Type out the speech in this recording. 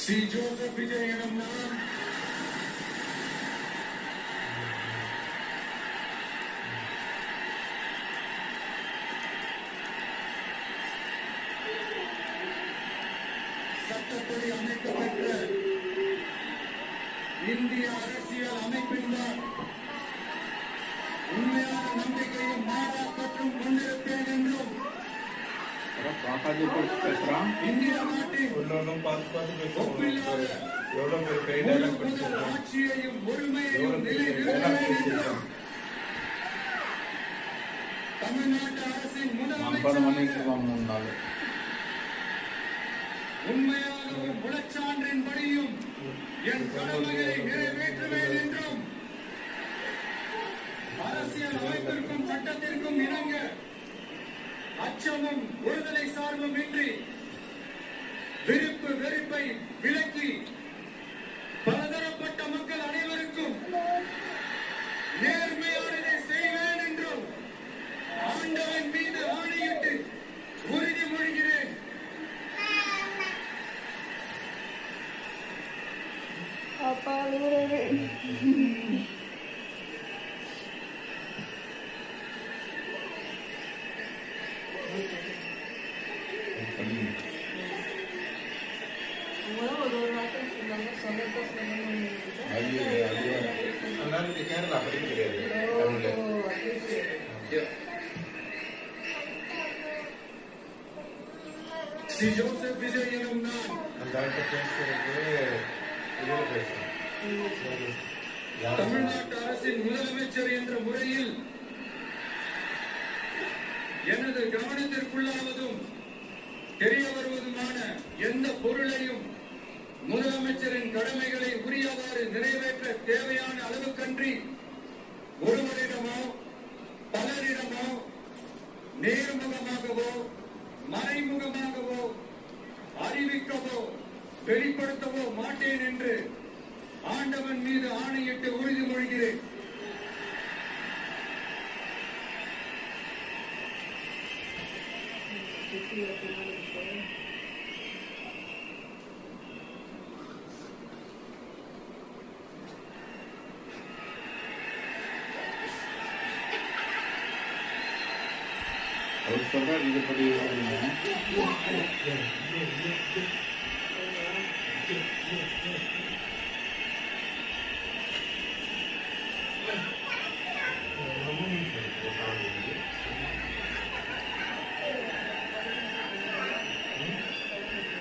C Joseph Vijay எனும் நான் சட்டப்படி அமைக்கப்பட்ட இந்திய அரசியல் அமைப்பின்பால் உண்மையான நம்பிக்கையும் மாறாப்பற்றும் கொண்டிருப்பேன் என்றும் இந்திய நாட்டின் ஆட்சியையும் ஒருமையையும் நிலைநிறுத்துவேன் என்றும் தமிழ்நாட்டு அரசின் முதலமைச்சர் உண்மையாகவும் முழச்சான்றின்படியும் என் கடமைகளை நிறைவேற்றுவேன் என்றும் அரசியல் அமைப்பிற்கும் சட்டத்திற்கும் இணங்க அச்சமும் ஒருதலை சார்பும் இன்றி விருப்பு வெறுப்பை விலக்கி பலதரப்பட்ட மக்கள் அனைவருக்கும் நேர்மையானதை செய்வேன் என்றும் ஆண்டவன் மீது ஆணையிட்டு உறுதிமொழிகிறேன். கேரளா படிக்க தெரியாது சி ஜோசப் விஜய் எனும் நான் தமிழ்நாட்டு அரசின் முதலமைச்சர் என்ற முறையில் எனது கவனத்திற்குள்ளாவதும் தெரிய வருவதுமான எந்த பொருளையும் முதலமைச்சரின் கடமைகளை உரியவாறு நிறைவேற்ற தேவையான அளவுக்கன்றி ஒருவரிடமோ பலரிடமோ நேர்முகமாகவோ மறைமுகமாகவோ அறிவிக்கவோ வெளிப்படுத்தவோ மாட்டேன் என்று ஆண்டவன் மீது ஆணையிட்டு உறுதிமொழிகிறேன். அவர் சொல்றாரு இதுபடி